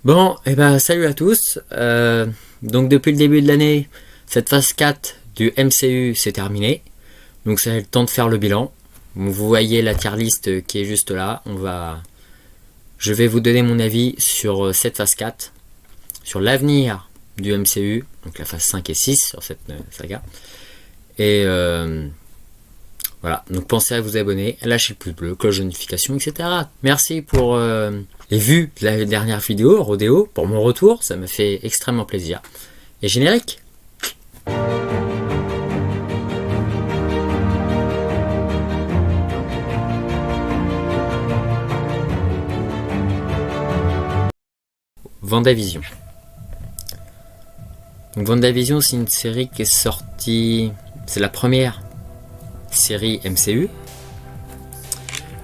Bon, et ben salut à tous. Donc depuis le début de l'année, cette phase 4 du MCU s'est terminée. Donc c'est le temps de faire le bilan. Vous voyez la tier list qui est juste là. Je vais vous donner mon avis sur cette phase 4, sur l'avenir du MCU, donc la phase 5 et 6 sur cette saga. Et voilà, donc pensez à vous abonner, à lâcher le pouce bleu, cloche de notification, etc. Merci pour les vues de la dernière vidéo, Rodéo, pour mon retour, ça me fait extrêmement plaisir. Et générique. WandaVision. Donc WandaVision, c'est une série qui est sortie, c'est la première série MCU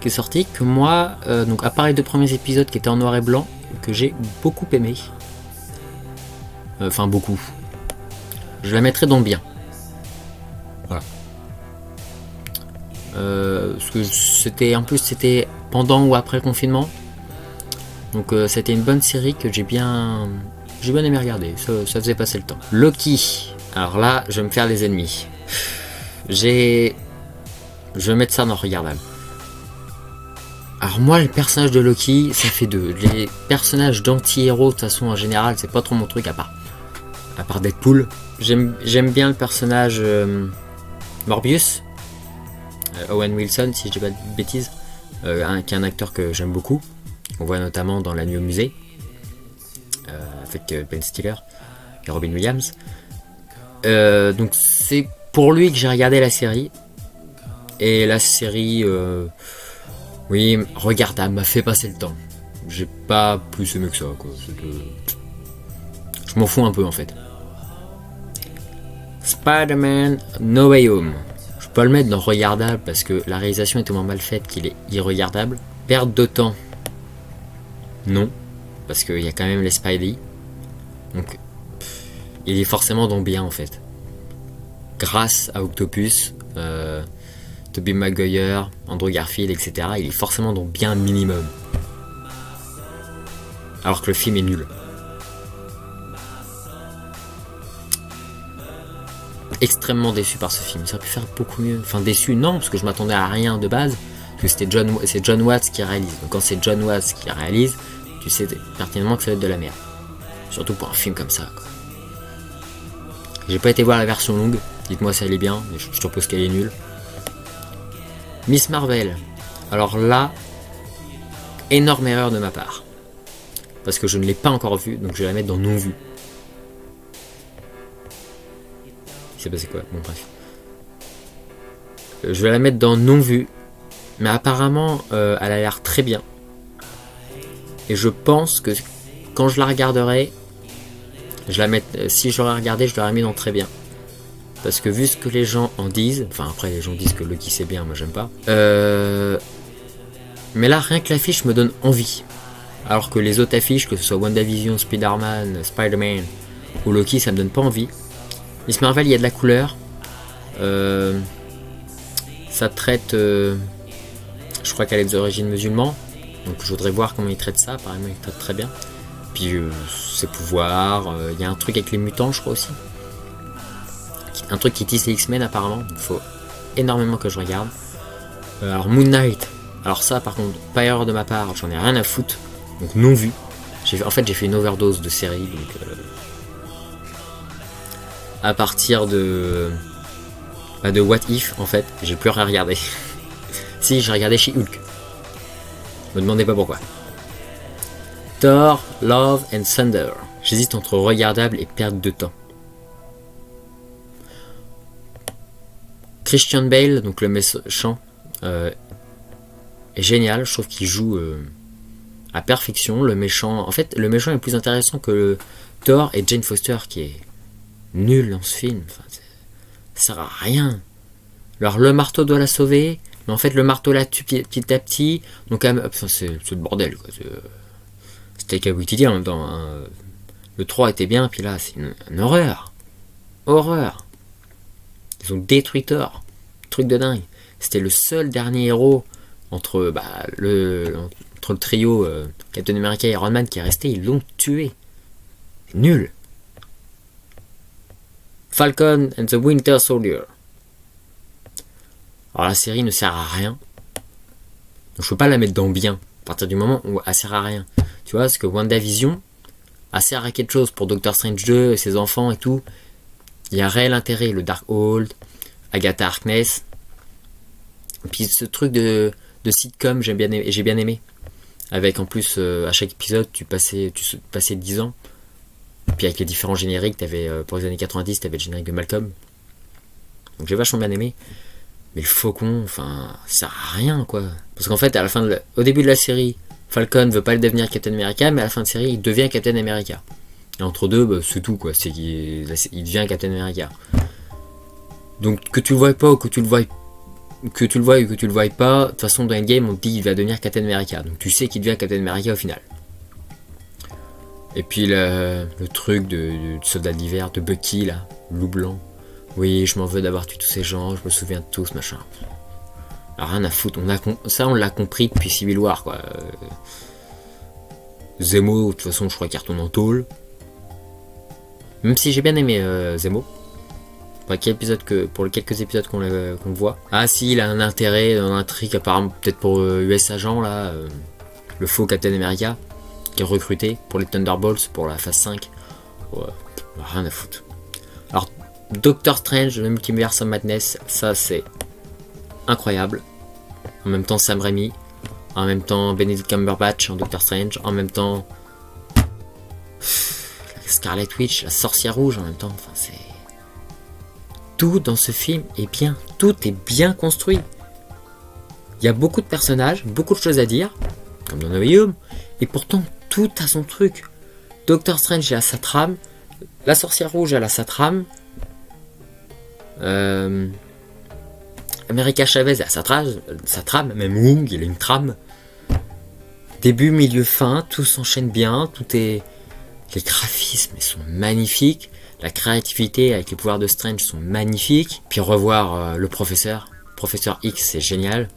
qui est sortie, que moi, donc à part les deux premiers épisodes qui étaient en noir et blanc, que j'ai beaucoup aimé. Enfin beaucoup. Je la mettrai dans le bien. Voilà. Parce que c'était pendant ou après le confinement. Donc c'était une bonne série que j'ai bien aimé regarder. Ça faisait passer le temps. Loki. Alors là, je vais me faire des ennemis. Je vais mettre ça dans regardable. Alors moi, le personnage de Loki, ça fait deux. Les personnages d'anti-héros, de toute façon, en général, c'est pas trop mon truc à part Deadpool. J'aime bien le personnage Morbius, Owen Wilson, si je dis pas de bêtises, qui est un acteur que j'aime beaucoup. On voit notamment dans La Nuit au musée, avec Ben Stiller et Robin Williams. Donc c'est pour lui que j'ai regardé la série. Et la série, oui, regardable, m'a fait passer le temps. J'ai pas plus aimé que ça, quoi. Je m'en fous un peu en fait. Spider-Man No Way Home. Je peux pas le mettre dans regardable parce que la réalisation est tellement mal faite qu'il est irregardable. Perte de temps. Non, parce qu'il y a quand même les Spidey. Donc, il est forcément dans bien en fait. Grâce à Octopus, Tobey Maguire, Andrew Garfield, etc. Il est forcément dans bien minimum. Alors que le film est nul. Extrêmement déçu par ce film. Ça aurait pu faire beaucoup mieux. Enfin déçu, non, parce que je m'attendais à rien de base. Parce que c'est John Watts qui réalise. Donc quand c'est John Watts qui réalise, tu sais pertinemment que ça va être de la merde. Surtout pour un film comme ça, quoi. J'ai pas été voir la version longue. Dites-moi si elle est bien, mais je suppose qu'elle est nulle. Miss Marvel. Alors là, énorme erreur de ma part. Parce que je ne l'ai pas encore vue, donc je vais la mettre dans non vu. Il s'est passé quoi? Bon bref. Je vais la mettre dans non vu. Mais apparemment, elle a l'air très bien. Et je pense que quand je la regarderai, si je l'aurais regardé, je l'aurais mis dans très bien. Parce que vu ce que les gens en disent, enfin après les gens disent que Loki c'est bien, moi j'aime pas. Mais là, rien que l'affiche me donne envie. Alors que les autres affiches, que ce soit WandaVision, Spider-Man ou Loki, ça me donne pas envie. Miss Marvel, il y a de la couleur. Ça traite... je crois qu'elle est d'origine musulmane. Donc je voudrais voir comment ils traitent ça. Apparemment ils traitent très bien. Puis ses pouvoirs. Il y a un truc avec les mutants, je crois aussi. Un truc qui tisse les X-Men apparemment. Il faut énormément que je regarde. Alors Moon Knight. Alors ça par contre, pas erreur de ma part. J'en ai rien à foutre. Donc non vu. En fait j'ai fait une overdose de séries. Donc à partir de What If en fait, j'ai plus rien regardé. Si, j'ai regardé chez Hulk. Me demandez pas pourquoi. Thor, Love and Thunder. J'hésite entre regardable et perte de temps. Christian Bale, donc le méchant, est génial. Je trouve qu'il joue à perfection. Le méchant, en fait, le méchant est plus intéressant que Thor et Jane Foster, qui est nul dans ce film. Enfin, ça sert à rien. Alors le marteau doit la sauver, mais en fait le marteau la tue petit à petit. Donc enfin, c'est le bordel, quoi. C'était Taika Waititi en même temps. Hein. Le 3 était bien, puis là c'est une horreur. Horreur. Ils ont détruit Thor. Truc de dingue. C'était le seul dernier héros entre le trio Captain America et Iron Man qui est resté, ils l'ont tué. C'est nul. Falcon and the Winter Soldier. Alors la série ne sert à rien. Donc je peux pas la mettre dans bien. À partir du moment où elle sert à rien. Tu vois, parce que WandaVision, elle sert à quelque chose pour Doctor Strange 2 et ses enfants et tout. Il y a un réel intérêt. Le Darkhold, Agatha Harkness. Et puis ce truc de sitcom, j'ai bien aimé. Avec en plus, à chaque épisode, tu passais 10 ans. Puis avec les différents génériques, t'avais, pour les années 90, t'avais le générique de Malcolm. Donc j'ai vachement bien aimé. Mais le faucon, enfin, ça sert à rien, quoi. Parce qu'en fait, au début de la série, Falcon veut pas le devenir Captain America, mais à la fin de la série, il devient Captain America. Et entre deux, bah, c'est tout, quoi. Il devient Captain America. Donc que tu le vois pas ou que tu le vois pas, de toute façon dans Endgame on te dit qu'il va devenir Captain America. Donc tu sais qu'il devient Captain America au final. Et puis le truc de soldat d'hiver, de Bucky là, loup blanc. Oui, je m'en veux d'avoir tué tous ces gens, je me souviens de tous, machin. Alors, rien à foutre, on l'a compris depuis Civil War, quoi. Zemo, de toute façon, je crois qu'il retourne en tôle. Même si j'ai bien aimé Zemo. Pour les quelques épisodes qu'on le voit. Ah si, il a un intérêt dans un truc, apparemment, peut-être pour US Agent, là, le faux Captain America, qui est recruté pour les Thunderbolts, pour la phase 5. Ouais, rien à foutre. Alors, Doctor Strange, le Multiverse of Madness, ça c'est incroyable. En même temps Sam Raimi, en même temps Benedict Cumberbatch en Doctor Strange, en même temps Scarlet Witch, la sorcière rouge en même temps. Enfin, c'est tout dans ce film est bien, tout est bien construit. Il y a beaucoup de personnages, beaucoup de choses à dire, comme dans No Way Home, et pourtant tout a son truc. Doctor Strange a sa trame, la sorcière rouge a sa trame. America Chavez a sa trame, même Wong il a une trame. Début, milieu, fin, tout s'enchaîne bien, les graphismes sont magnifiques, la créativité avec les pouvoirs de Strange sont magnifiques. Puis revoir le professeur X, c'est génial.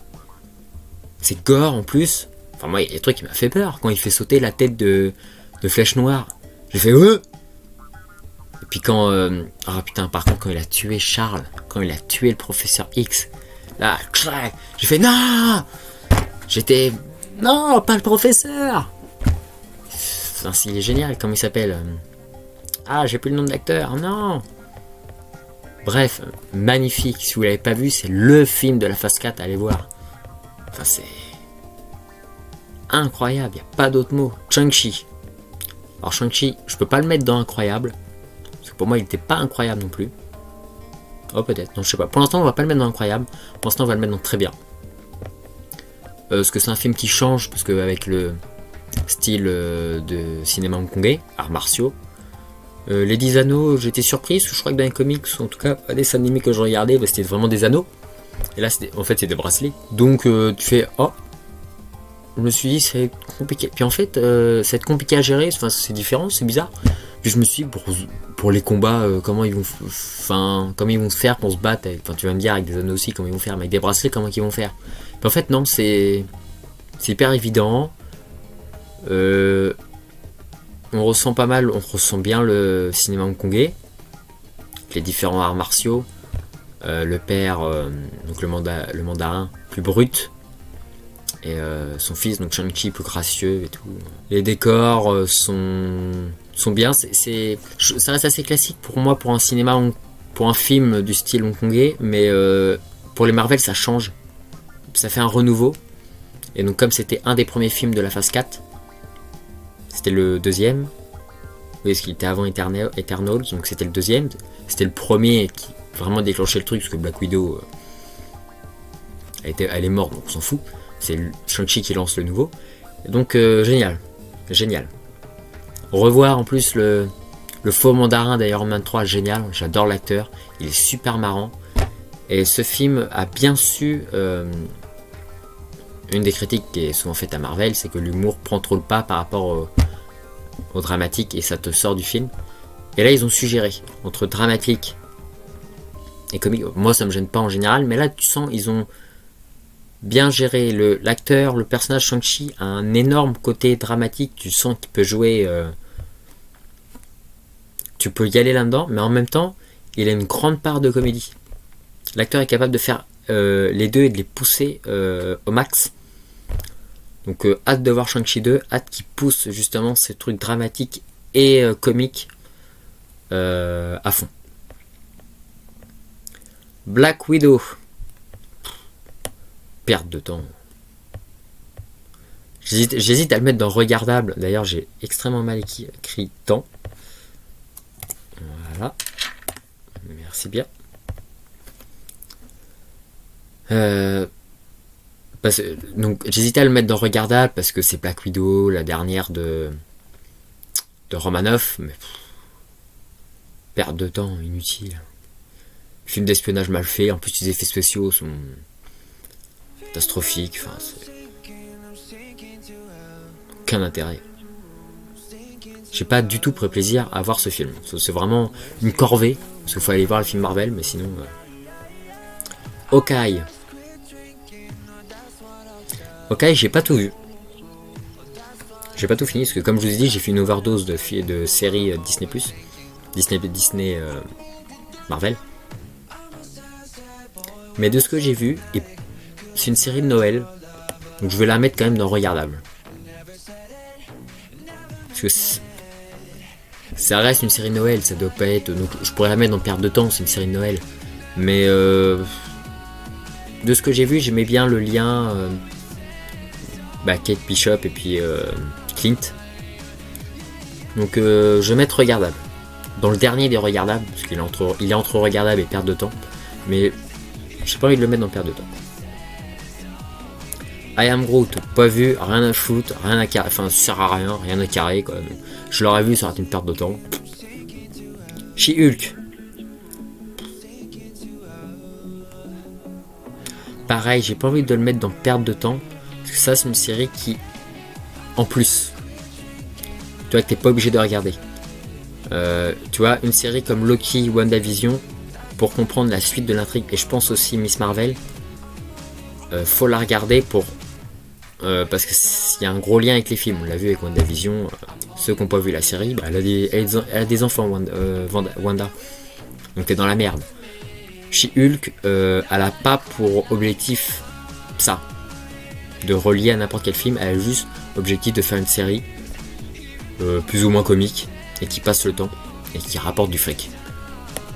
C'est gore en plus. Enfin moi il y a des trucs qui m'a fait peur quand il fait sauter la tête de Flèche Noire. J'ai fait Et puis quand par contre quand il a tué Charles, quand il a tué le professeur X, là, j'ai fait non. Non, pas le professeur. Enfin, il est génial, comment il s'appelle j'ai plus le nom de l'acteur, non. Bref, magnifique. Si vous l'avez pas vu, c'est le film de la phase 4, allez voir. Enfin, c'est incroyable, il n'y a pas d'autre mot. Shang-Chi. Alors Shang-Chi, je peux pas le mettre dans incroyable. Parce que pour moi, il n'était pas incroyable non plus. Oh, peut-être, non, je sais pas. Pour l'instant, on va pas le mettre dans incroyable. Pour l'instant, on va le mettre dans très bien. Parce que c'est un film qui change, parce qu'avec le style de cinéma hongkongais, arts martiaux. Les 10 anneaux, j'étais surpris, parce que je crois que dans les comics, en tout cas, les dessins animés que je regardais, c'était vraiment des anneaux. Et là, en fait, c'est des bracelets. Donc, tu fais, je me suis dit, c'est compliqué. Puis en fait, c'est compliqué à gérer, enfin, c'est différent, c'est bizarre. Puis je me suis dit, pour les combats, comment ils vont se faire pour se battre. Enfin, tu vas me dire, avec des anneaux aussi, comment ils vont faire. Mais avec des bracelets, comment ils vont faire. Puis en fait, non, c'est hyper évident. On ressent bien le cinéma hongkongais, les différents arts martiaux, le père, donc le mandarin plus brut, et son fils, donc Shang-Chi plus gracieux et tout. Les décors sont bien, ça reste assez classique pour moi pour un film du style hongkongais, mais pour les Marvel ça change, ça fait un renouveau. Et donc comme c'était un des premiers films de la phase 4, c'était le deuxième. Oui, parce qu'il était avant Eternals, donc c'était le deuxième. C'était le premier qui vraiment déclenchait le truc, parce que Black Widow, elle est morte, donc on s'en fout. C'est Shang-Chi qui lance le nouveau. Donc génial. Revoir en plus le faux mandarin d'Iron Man 3, génial. J'adore l'acteur, il est super marrant. Et ce film a bien su... une des critiques qui est souvent faite à Marvel, c'est que l'humour prend trop le pas par rapport au dramatique et ça te sort du film. Et là, ils ont suggéré entre dramatique et comique. Moi, ça me gêne pas en général, mais là, tu sens, ils ont bien géré. L'acteur, le personnage Shang-Chi a un énorme côté dramatique. Tu sens qu'il peut jouer. Tu peux y aller là-dedans, mais en même temps, il a une grande part de comédie. L'acteur est capable de faire les deux et de les pousser au max. Donc hâte de voir Shang-Chi 2, hâte qu'il pousse justement ces trucs dramatiques et comiques à fond. Black Widow. Perte de temps. J'hésite à le mettre dans regardable. D'ailleurs, j'ai extrêmement mal écrit temps. Voilà. Merci bien. Donc j'hésitais à le mettre dans regardable parce que c'est Black Widow, la dernière de Romanoff, mais perte de temps, inutile. Film d'espionnage mal fait, en plus les effets spéciaux sont catastrophiques, enfin c'est aucun intérêt. J'ai pas du tout pris plaisir à voir ce film. C'est vraiment une corvée, parce qu'il faut aller voir le film Marvel, mais sinon... Hawkeye. Hawkeye, j'ai pas tout vu. J'ai pas tout fini, parce que comme je vous ai dit, j'ai fait une overdose de séries Disney+. Disney Marvel. Mais de ce que j'ai vu, c'est une série de Noël, donc je vais la mettre quand même dans regardable. Parce que ça reste une série de Noël, ça doit pas être... Donc je pourrais la mettre dans perte de temps, c'est une série de Noël. Mais de ce que j'ai vu, j'aimais bien le lien Kate Bishop et puis Clint. Donc je vais mettre regardable. Dans le dernier des regardables, parce qu'il est entre regardable et perte de temps. Mais j'ai pas envie de le mettre dans perte de temps. I Am Groot, pas vu, rien à foutre, rien à carrer, enfin ça sert à rien, rien à carrer quoi. Je l'aurais vu, ça aurait été une perte de temps. She-Hulk. Pareil, j'ai pas envie de le mettre dans perte de temps, parce que ça c'est une série qui, en plus, tu vois que t'es pas obligé de regarder. Tu vois, une série comme Loki, WandaVision, pour comprendre la suite de l'intrigue, et je pense aussi Miss Marvel, faut la regarder parce qu'il y a un gros lien avec les films. On l'a vu avec WandaVision. Ceux qui n'ont pas vu la série, elle a des enfants, Wanda. Donc t'es dans la merde. She-Hulk, elle a pas pour objectif ça, de relier à n'importe quel film. Elle a juste objectif de faire une série plus ou moins comique et qui passe le temps et qui rapporte du fric.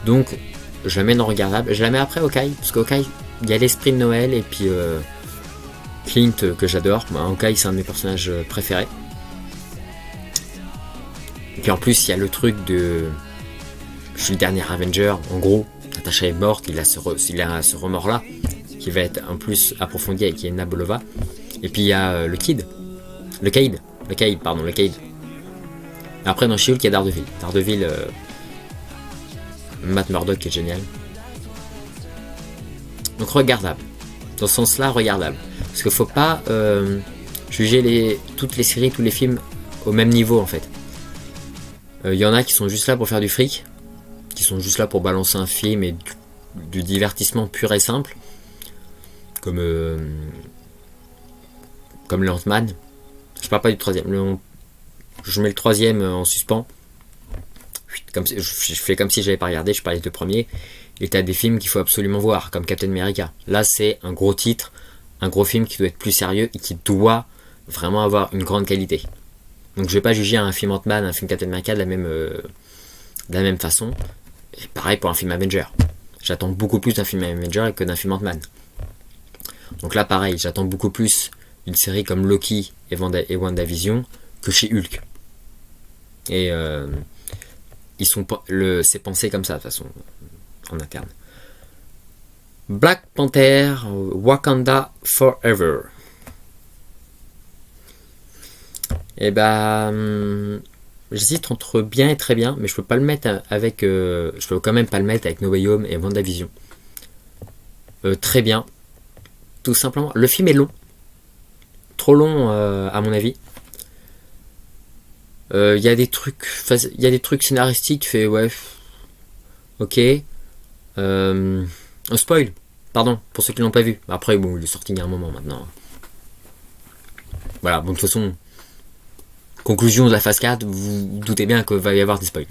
Donc je la mets dans regardable. Je la mets après Hawkeye, parce qu'Hawkeye, il y a l'esprit de Noël et puis Clint que j'adore. Hawkeye c'est un de mes personnages préférés. Et puis en plus il y a le truc de je suis le dernier Avenger, en gros Natasha est morte, il a ce remords là qui va être en plus approfondi avec Yelena Belova. Et puis il y a le Cade. Après dans She-Hulk il y a Daredevil, Matt Murdock qui est génial. Donc regardable. Dans ce sens-là, regardable. Parce qu'il faut pas juger toutes les séries, tous les films au même niveau en fait. Y en a qui sont juste là pour faire du fric, qui sont juste là pour balancer un film et du divertissement pur et simple, comme le Ant-Man. Je parle pas du troisième. Je mets le troisième en suspens. Je fais comme si j'avais pas regardé, je parlais des deux premiers. Et t'as des films qu'il faut absolument voir, comme Captain America. Là, c'est un gros titre, un gros film qui doit être plus sérieux et qui doit vraiment avoir une grande qualité. Donc je vais pas juger un film Ant-Man, un film Captain America de la même façon. Et pareil pour un film Avenger. J'attends beaucoup plus d'un film Avenger que d'un film Ant-Man. Donc là, pareil, j'attends beaucoup plus d'une série comme Loki et WandaVision que chez Hulk. Et c'est pensé comme ça de toute façon en interne. Black Panther, Wakanda Forever. Et j'hésite entre bien et très bien, mais je peux pas le mettre avec. Je peux quand même pas le mettre avec No Way Home et WandaVision. Très bien, tout simplement. Le film est long, trop long à mon avis. Il y a des trucs scénaristiques, tu fais ouais, ok. Un spoil. Pardon, pour ceux qui l'ont pas vu. Après, bon, il est sorti il y a un moment maintenant. Voilà, bon, de toute façon, conclusion de la phase 4, vous doutez bien qu'il va y avoir des spoils.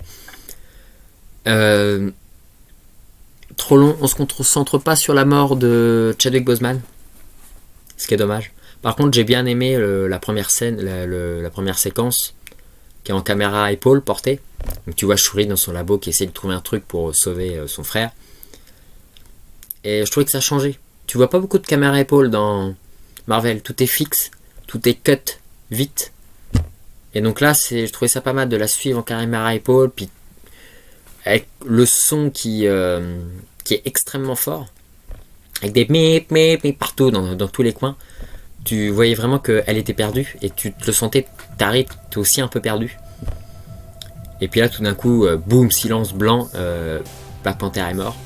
Trop long, on se concentre pas sur la mort de Chadwick Boseman, ce qui est dommage. Par contre, j'ai bien aimé la première scène, la première séquence, qui est en caméra à épaule portée. Donc tu vois Shuri dans son labo qui essaie de trouver un truc pour sauver son frère. Et je trouvais que ça changeait. Tu vois pas beaucoup de caméra à épaule dans Marvel, tout est fixe, tout est cut, vite. Et donc là, je trouvais ça pas mal de la suivre en caméra à épaule, puis avec le son qui est extrêmement fort, avec des mip partout dans tous les coins. Tu voyais vraiment qu'elle était perdue et tu te le sentais, t'arrives, t'es aussi un peu perdu. Et puis là, tout d'un coup, boum, silence blanc, Black Panther est mort.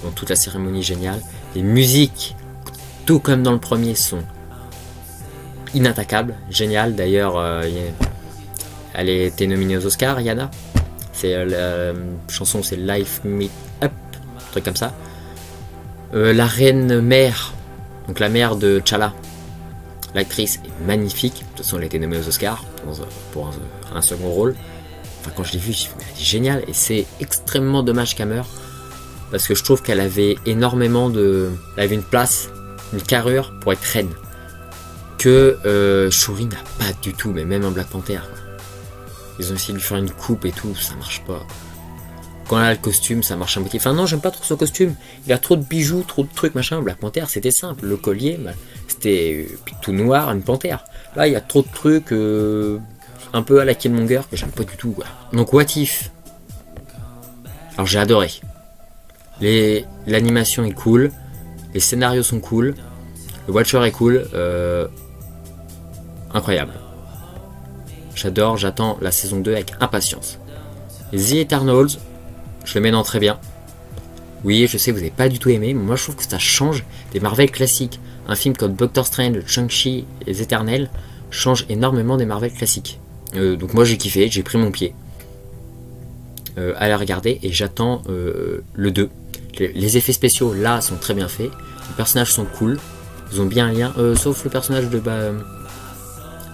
Donc toute la cérémonie géniale. Les musiques, tout comme dans le premier, sont inattaquables, géniales. D'ailleurs, elle était nominée aux Oscars, Rihanna. C'est la chanson, c'est Life Me Up, un truc comme ça. La reine mère, donc la mère de T'Challa, l'actrice est magnifique. De toute façon, elle a été nommée aux Oscars pour un second rôle. Enfin, quand je l'ai vue, je me suis dit, mais elle est géniale. Et c'est extrêmement dommage qu'elle meure. Parce que je trouve qu'elle avait énormément de... Elle avait une place, une carrure pour être reine. Que Shuri n'a pas du tout, mais même en Black Panther. Quoi. Ils ont essayé de lui faire une coupe et tout, ça marche pas. Quand elle a le costume, ça marche un petit. Enfin non, j'aime pas trop ce costume. Il a trop de bijoux, trop de trucs, machin. Black Panther, c'était simple. Le collier, c'était tout noir, une panthère. Là, il y a trop de trucs un peu à la Killmonger que j'aime pas du tout. Quoi. Donc What If. Alors j'ai adoré. L'animation est cool, les scénarios sont cool, le Watcher est cool, incroyable. J'adore, j'attends la saison 2 avec impatience. Et The Eternals, je le mets dans très bien. Oui, je sais que vous n'avez pas du tout aimé, mais moi je trouve que ça change des Marvel classiques. Un film comme Doctor Strange, Shang-Chi et Les Éternels change énormément des Marvel classiques. Donc moi j'ai kiffé, j'ai pris mon pied à la regarder et j'attends le 2. Les effets spéciaux là sont très bien faits, les personnages sont cool, ils ont bien un lien, sauf le personnage de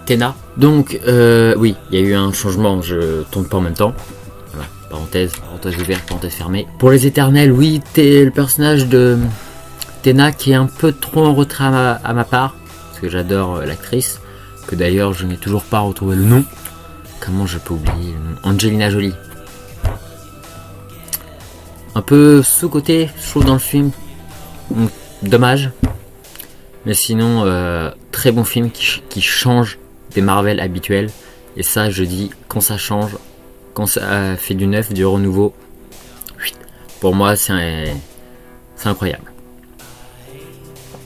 Tena. Donc oui, il y a eu un changement, je tourne pas en même temps. Voilà, parenthèse ouverte, parenthèse fermée. Pour les Éternels, oui, t'es le personnage de Tena qui est un peu trop en retrait à ma part, parce que j'adore l'actrice, que d'ailleurs je n'ai toujours pas retrouvé le nom. Comment je peux oublier le nom ? Angelina Jolie. Un peu sous-côté, je trouve, dans le film. Donc, dommage. Mais sinon, très bon film qui change des Marvel habituels. Et ça, je dis, quand ça change, quand ça fait du neuf, du renouveau, pour moi, c'est incroyable.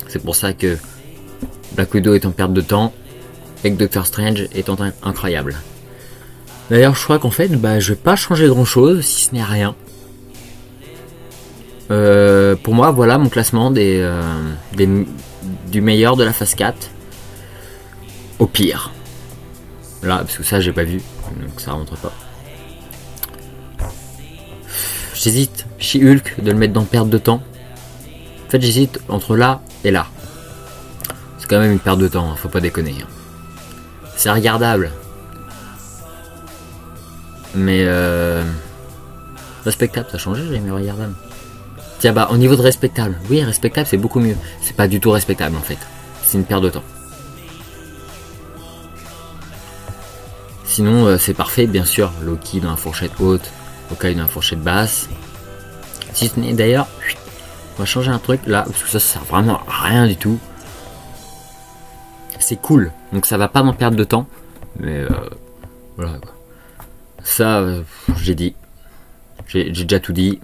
C'est pour ça que Black Widow est en perte de temps et que Doctor Strange est incroyable. D'ailleurs, je crois qu'en fait, je vais pas changer grand-chose, si ce n'est rien. Pour moi, voilà mon classement du meilleur de la phase 4 au pire. Là, parce que ça, j'ai pas vu, donc ça rentre pas. J'hésite, She-Hulk, de le mettre dans perte de temps. En fait, j'hésite entre là et là. C'est quand même une perte de temps, faut pas déconner. C'est regardable. Mais respectable, ça a changé, j'ai mis regardable. Tiens, au niveau de respectable, oui, respectable, c'est beaucoup mieux. C'est pas du tout respectable en fait. C'est une perte de temps. Sinon, c'est parfait, bien sûr. Loki dans la fourchette haute, Hawkeye dans la fourchette basse. Si ce n'est d'ailleurs, on va changer un truc là, parce que ça sert vraiment à rien du tout. C'est cool, donc ça va pas m'en perdre de temps. Mais voilà quoi. Ça, j'ai dit. J'ai déjà tout dit.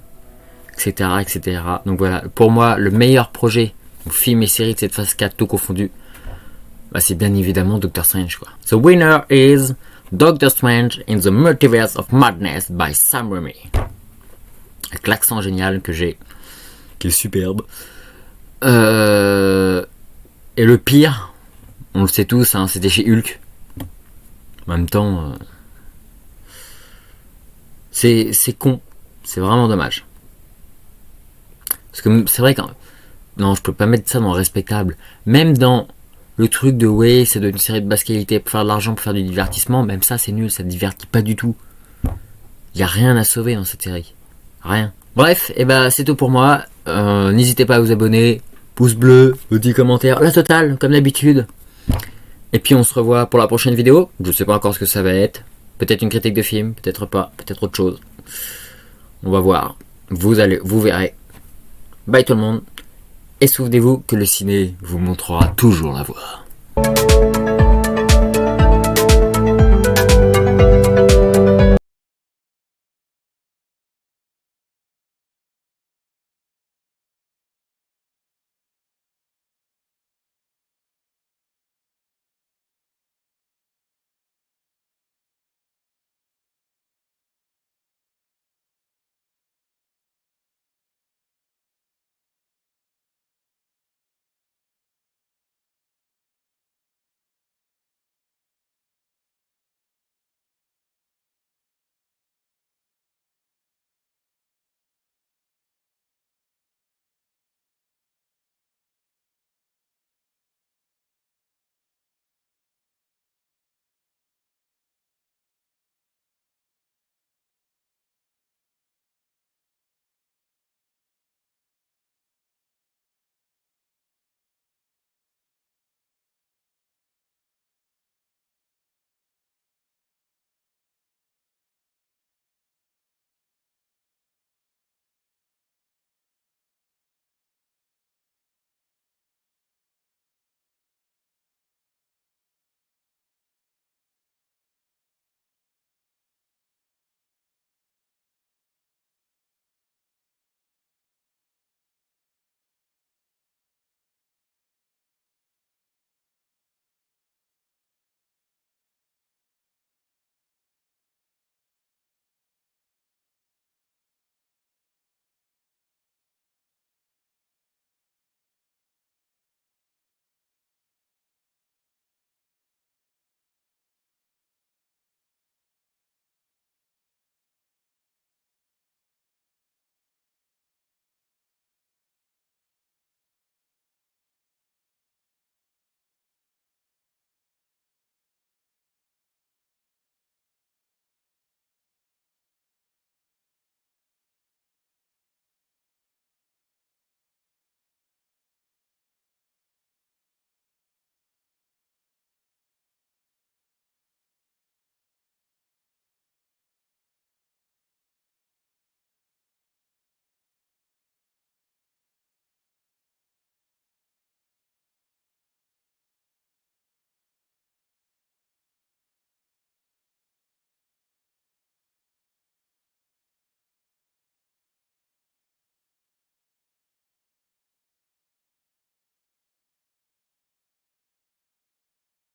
Etc. Donc voilà, pour moi, le meilleur projet, film et série de cette phase 4, tout confondu, c'est bien évidemment Doctor Strange, quoi. The winner is Doctor Strange in the Multiverse of Madness by Sam Raimi. Avec l'accent génial que j'ai, qui est superbe. Et le pire, on le sait tous, c'était chez Hulk. En même temps, c'est con, c'est vraiment dommage. Parce que c'est vrai que Non, je peux pas mettre ça dans respectable. Même dans le truc de ouais, c'est une série de basse qualité pour faire de l'argent, pour faire du divertissement, même ça c'est nul, ça divertit pas du tout. Y a rien à sauver dans cette série. Rien. Bref, et bah c'est tout pour moi. N'hésitez pas à vous abonner. Pouce bleu, petit commentaire, la totale, comme d'habitude. Et puis on se revoit pour la prochaine vidéo. Je sais pas encore ce que ça va être. Peut-être une critique de film, peut-être pas, peut-être autre chose. On va voir. Vous verrez. Bye tout le monde. Et souvenez-vous que le ciné vous montrera toujours la voie.